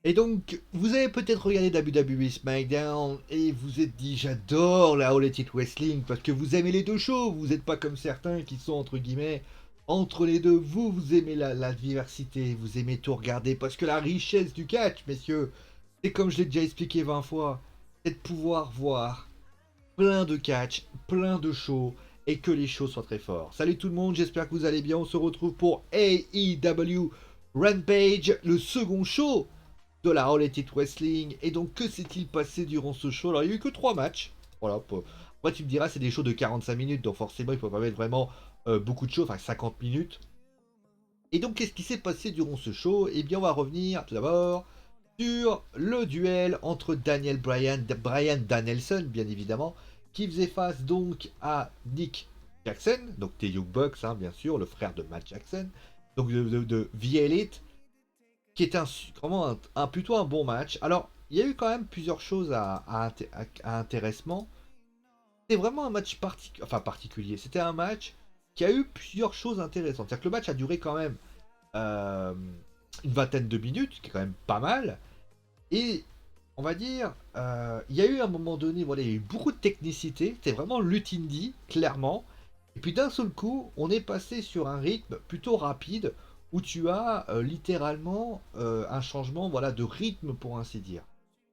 Et donc, vous avez peut-être regardé WWE SmackDown et vous êtes dit j'adore la All Elite Wrestling parce que vous aimez les deux shows, vous n'êtes pas comme certains qui sont entre guillemets entre les deux. Vous aimez la diversité, vous aimez tout regarder parce que la richesse du catch, messieurs, c'est comme je l'ai déjà expliqué 20 fois, c'est de pouvoir voir plein de catch, plein de shows et que les shows soient très forts. Salut tout le monde, j'espère que vous allez bien. On se retrouve pour AEW Rampage, le second show de la All Elite Wrestling. Et donc, que s'est-il passé durant ce show? Alors, il n'y a eu que 3 matchs. Voilà. Après, tu me diras, c'est des shows de 45 minutes, donc forcément, il ne faut pas mettre vraiment beaucoup de shows, enfin 50 minutes. Et donc, qu'est-ce qui s'est passé durant ce show? Eh bien, on va revenir tout d'abord sur le duel entre Brian Danielson, bien évidemment, qui faisait face donc à Nick Jackson, donc des Young Bucks, hein, bien sûr, le frère de Matt Jackson, donc de The Elite, qui est vraiment plutôt un bon match. Alors, il y a eu quand même plusieurs choses à intéressement. C'était vraiment un match particulier. C'était un match qui a eu plusieurs choses intéressantes. C'est-à-dire que le match a duré quand même euh, une vingtaine de minutes, qui est quand même pas mal. Et on va dire, il y a eu un moment donné, voilà, il y a eu beaucoup de technicité. C'était vraiment lutte indie, clairement. Et puis d'un seul coup, on est passé sur un rythme plutôt rapide où tu as littéralement un changement, voilà, de rythme pour ainsi dire.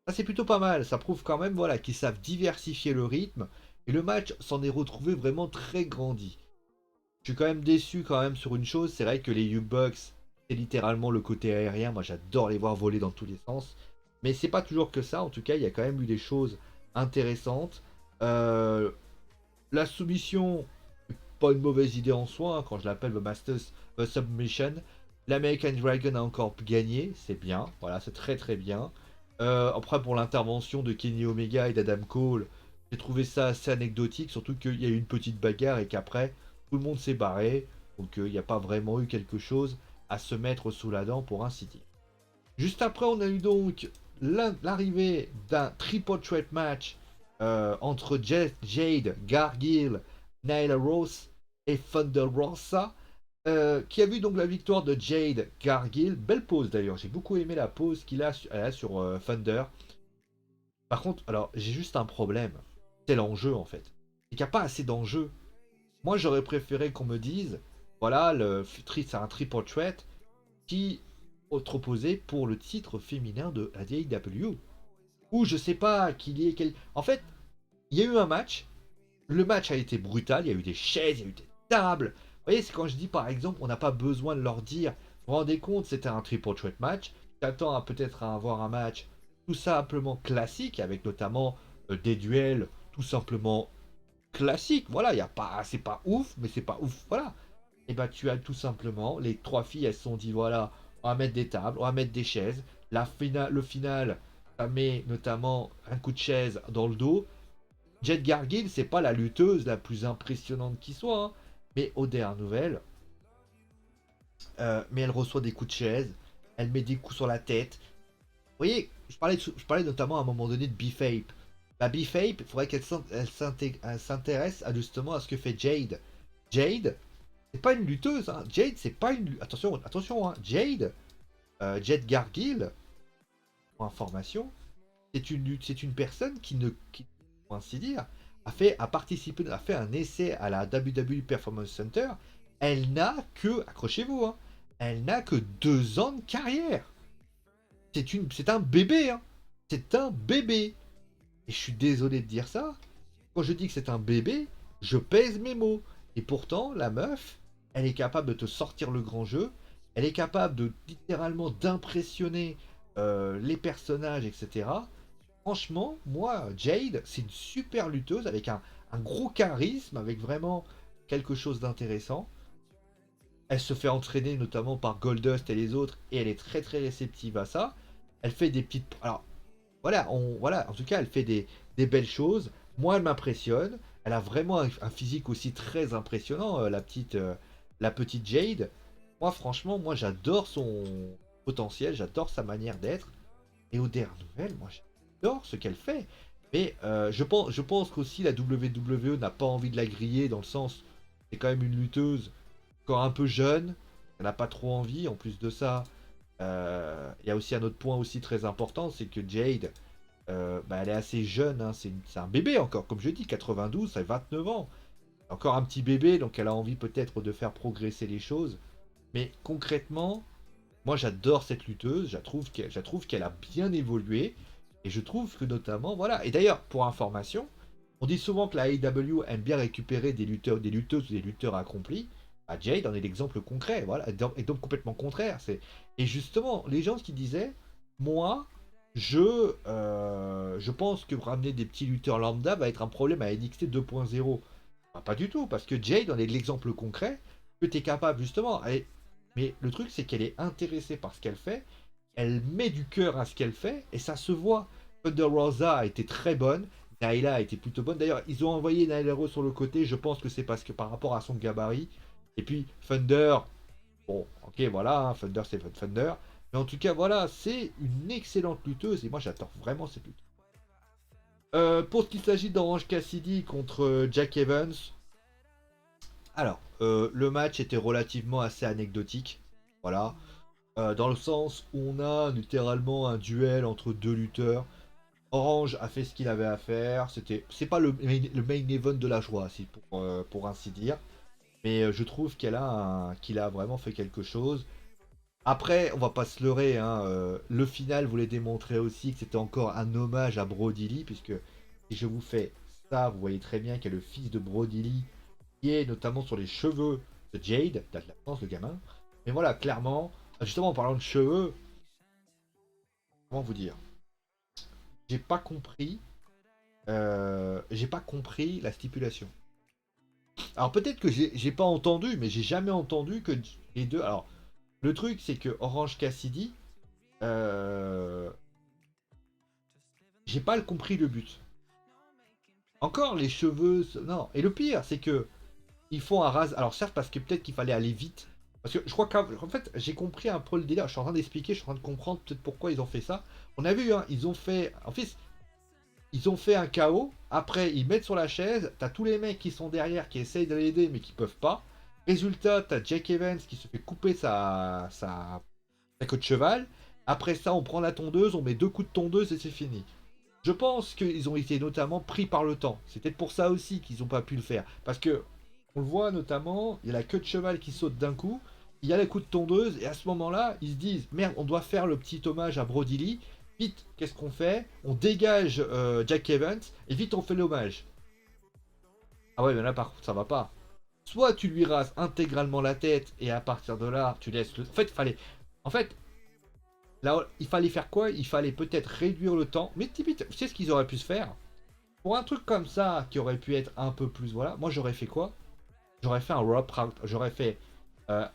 Ça c'est plutôt pas mal. Ça prouve quand même, voilà, qu'ils savent diversifier le rythme. Et le match s'en est retrouvé vraiment très grandi. Je suis quand même déçu quand même sur une chose. C'est vrai que les U-Bucks, c'est littéralement le côté aérien. Moi, j'adore les voir voler dans tous les sens. Mais c'est pas toujours que ça. En tout cas, il y a quand même eu des choses intéressantes. Euh, la soumission, pas une mauvaise idée en soi, hein, quand je l'appelle le Masters Submission. L'American Dragon a encore gagné, c'est bien, voilà, c'est très très bien. Après, pour l'intervention de Kenny Omega et d'Adam Cole, j'ai trouvé ça assez anecdotique, surtout qu'il y a eu une petite bagarre et qu'après, tout le monde s'est barré, donc il n'y a pas vraiment eu quelque chose à se mettre sous la dent pour ainsi dire. Juste après, on a eu donc l'arrivée d'un triple threat match entre Jade, Gargill, Nyla Rose et Thunder Rosa, qui a vu donc la victoire de Jade Gargill. Belle pose d'ailleurs, j'ai beaucoup aimé la pose elle a sur Thunder. Par contre, alors j'ai juste un problème, c'est l'enjeu en fait. C'est qu'il n'y a pas assez d'enjeu. Moi j'aurais préféré qu'on me dise, voilà, c'est un triple threat qui autre opposé pour le titre féminin de la AEW. Ou je sais pas qu'il y ait quel. En fait, il y a eu un match. Le match a été brutal. Il y a eu des chaises, il y a eu des tables. Vous voyez, c'est quand je dis par exemple, on n'a pas besoin de leur dire. Vous vous rendez compte, c'était un triple threat match. T'attends à peut-être à avoir un match tout simplement classique, avec notamment des duels tout simplement classiques. Voilà, il y a pas, c'est pas ouf, mais c'est pas ouf. Voilà. Et bah tu as tout simplement, les trois filles, elles se sont dit voilà, on va mettre des tables, on va mettre des chaises. Le final, ça met notamment un coup de chaise dans le dos. Jet Gargill, c'est pas la lutteuse la plus impressionnante qui soit, hein, mais aux dernières nouvelles, mais elle reçoit des coups de chaise, elle met des coups sur la tête. Vous voyez, je parlais notamment à un moment donné de B-Fape. La B-Fape, il faudrait qu'elle s'intéresse justement à ce que fait Jade. Jade, c'est pas une lutteuse, hein. Jade, c'est pas une. Attention, attention, hein. Jade Gargill, pour information, c'est une personne pour ainsi dire, a fait un essai à la WWE Performance Center. Elle n'a que, accrochez-vous, hein, elle n'a que 2 ans de carrière. C'est un bébé, hein. C'est un bébé. Et je suis désolé de dire ça. Quand je dis que c'est un bébé, je pèse mes mots. Et pourtant, la meuf, elle est capable de te sortir le grand jeu. Elle est capable de littéralement d'impressionner les personnages, etc. Franchement, moi, Jade, c'est une super lutteuse avec un gros charisme, avec vraiment quelque chose d'intéressant. Elle se fait entraîner notamment par Goldust et les autres, et elle est très très réceptive à ça. Elle fait des petites. Alors, voilà, en tout cas, elle fait des belles choses. Moi, elle m'impressionne. Elle a vraiment un physique aussi très impressionnant, la petite Jade. Moi, franchement, moi, j'adore son potentiel, j'adore sa manière d'être. Et aux dernières nouvelles, moi, j'adore ce qu'elle fait. Mais je pense qu'aussi la WWE n'a pas envie de la griller dans le sens, c'est quand même une lutteuse encore un peu jeune, elle n'a pas trop envie. En plus de ça, Il y a aussi un autre point aussi très important, c'est que Jade, bah, elle est assez jeune, hein, c'est un bébé encore, comme je dis, 92, ça fait 29 ans. Encore un petit bébé, donc elle a envie peut-être de faire progresser les choses. Mais concrètement, moi j'adore cette lutteuse, je trouve qu'elle a bien évolué. Et je trouve que notamment, voilà. Et d'ailleurs, pour information, on dit souvent que la AEW aime bien récupérer des lutteurs, des lutteuses ou des lutteurs accomplis. Bah, Jade en est l'exemple concret, voilà. Et donc complètement contraire. Et justement, les gens qui disaient, moi, je pense que ramener des petits lutteurs lambda va être un problème à NXT 2.0. Bah, pas du tout, parce que Jade en est l'exemple concret que tu es capable, justement. Mais le truc, c'est qu'elle est intéressée par ce qu'elle fait, elle met du cœur à ce qu'elle fait, et ça se voit. Thunder Rosa a été très bonne, Nyla a été plutôt bonne. D'ailleurs, ils ont envoyé Nyla Rose sur le côté, je pense que c'est parce que par rapport à son gabarit. Et puis Thunder, bon, ok, voilà, hein, Thunder c'est Thunder. Mais en tout cas, voilà, c'est une excellente lutteuse, et moi j'adore vraiment cette lutte. Pour ce qu'il s'agit d'Orange Cassidy contre Jack Evans, alors, le match était relativement assez anecdotique. Voilà. Dans le sens où on a littéralement un duel entre deux lutteurs. Orange a fait ce qu'il avait à faire. C'est pas le main event de la joie, si pour ainsi dire. Mais je trouve qu'il a vraiment fait quelque chose. Après, on va pas se leurrer, hein, le final voulait démontrer aussi que c'était encore un hommage à Brody Lee, puisque si je vous fais ça, vous voyez très bien qu'il y a le fils de Brody Lee qui est notamment sur les cheveux de Jade, t'as de la chance le gamin. Mais voilà, clairement, justement en parlant de cheveux, comment vous dire, j'ai pas compris, j'ai pas compris la stipulation. Alors peut-être que j'ai pas entendu, mais j'ai jamais entendu que les deux. Alors le truc c'est que Orange Cassidy, euh, j'ai pas compris le but. Encore les cheveux, non. Et le pire c'est que ils font un ras. Alors certes parce que peut-être qu'il fallait aller vite. Parce que je crois qu'en fait j'ai compris un peu le délire. Je suis en train d'expliquer, je suis en train de comprendre peut-être pourquoi ils ont fait ça. On a vu, hein, ils ont fait. En fait, ils ont fait un chaos. Après ils mettent sur la chaise. T'as tous les mecs qui sont derrière qui essayent de l'aider mais qui peuvent pas. Résultat, t'as Jack Evans qui se fait couper sa queue de cheval. Après ça, on prend la tondeuse, on met deux coups de tondeuse et c'est fini. Je pense qu'ils ont été notamment pris par le temps. C'est peut-être pour ça aussi qu'ils n'ont pas pu le faire. Parce que on le voit notamment, il y a la queue de cheval qui saute d'un coup, il y a les coups de tondeuse, et à ce moment-là, ils se disent merde, on doit faire le petit hommage à Brody Lee. Vite, qu'est-ce qu'on fait? On dégage Jack Evans, et vite on fait l'hommage. Ah ouais, mais là par contre, ça va pas. Soit tu lui rases intégralement la tête, et à partir de là, tu laisses le. En fait, il fallait. En fait, là, il fallait faire quoi? Il fallait peut-être réduire le temps. Mais tu sais ce qu'ils auraient pu se faire? Pour un truc comme ça, qui aurait pu être un peu plus. Voilà, moi j'aurais fait quoi? J'aurais fait un roll-up. J'aurais fait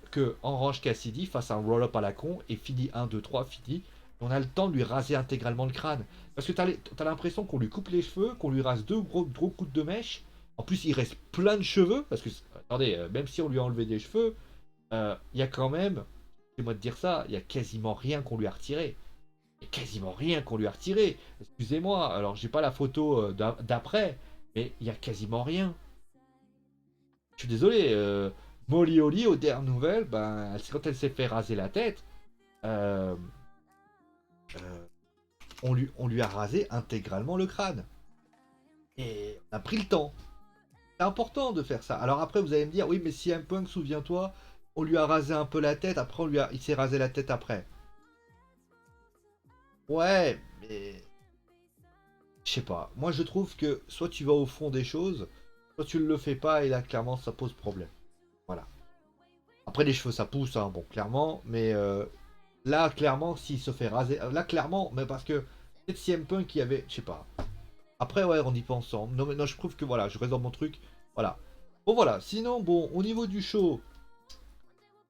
que Orange Cassidy fasse un roll-up à la con et fini 1, 2, 3, fini. On a le temps de lui raser intégralement le crâne. Parce que t'as l'impression qu'on lui coupe les cheveux, qu'on lui rase deux gros coups de mèche. En plus, il reste plein de cheveux. Parce que, attendez, même si on lui a enlevé des cheveux, il y a quand même, excusez-moi de dire ça, il y a quasiment rien qu'on lui a retiré. Il y a quasiment rien qu'on lui a retiré. Excusez-moi, alors j'ai pas la photo d'après, mais il y a quasiment rien. Je suis désolé, Molly Holly, aux dernières nouvelles, ben, quand elle s'est fait raser la tête, euh, euh, on lui a rasé intégralement le crâne. Et on a pris le temps. C'est important de faire ça. Alors après, vous allez me dire, oui, mais si un Punk, souviens-toi, on lui a rasé un peu la tête, après il s'est rasé la tête après. Ouais, mais je sais pas. Moi, je trouve que soit tu vas au fond des choses, soit tu ne le fais pas, et là, clairement, ça pose problème. Voilà. Après, les cheveux, ça pousse, hein, bon, clairement, mais là, clairement, s'il se fait raser. Là, clairement, mais parce que peut-être CM Punk qui avait. Je sais pas. Après, ouais, on y pense. Non, mais non, je trouve que voilà, je résolve mon truc. Voilà. Bon, voilà. Sinon, bon, au niveau du show,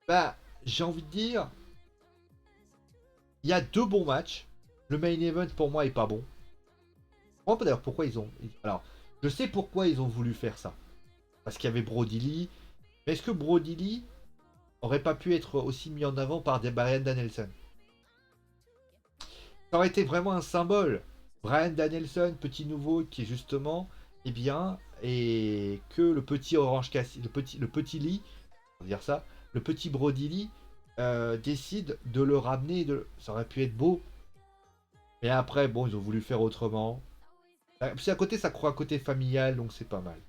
bah, j'ai envie de dire, il y a deux bons matchs. Le main event, pour moi, est pas bon. Je comprends pas d'ailleurs pourquoi ils ont. Alors, je sais pourquoi ils ont voulu faire ça. Parce qu'il y avait Brody Lee. Mais est-ce que Brody Lee aurait pas pu être aussi mis en avant par des Bryan Danielson? Ça aurait été vraiment un symbole. Bryan Danielson, petit nouveau, qui est justement, eh bien, et que le petit Orange Cassidy, le petit Lee, on va dire ça, le petit Brody Lee, décident de le ramener. Ça aurait pu être beau. Mais après, bon, ils ont voulu faire autrement. Puis à côté, ça croit un côté familial, donc c'est pas mal.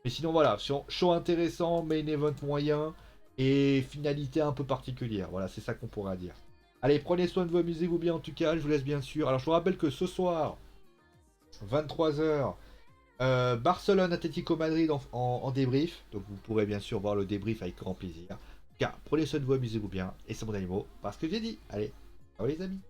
Mais sinon, voilà, show intéressant, main event moyen et finalité un peu particulière. Voilà, c'est ça qu'on pourra dire. Allez, prenez soin de vous, amusez-vous bien en tout cas, je vous laisse bien sûr. Alors, je vous rappelle que ce soir, 23h, Barcelone Atlético Madrid en débrief. Donc, vous pourrez bien sûr voir le débrief avec grand plaisir. En tout cas, prenez soin de vous, amusez-vous bien. Et c'est mon animaux, parce que j'ai dit. Allez, ciao les amis.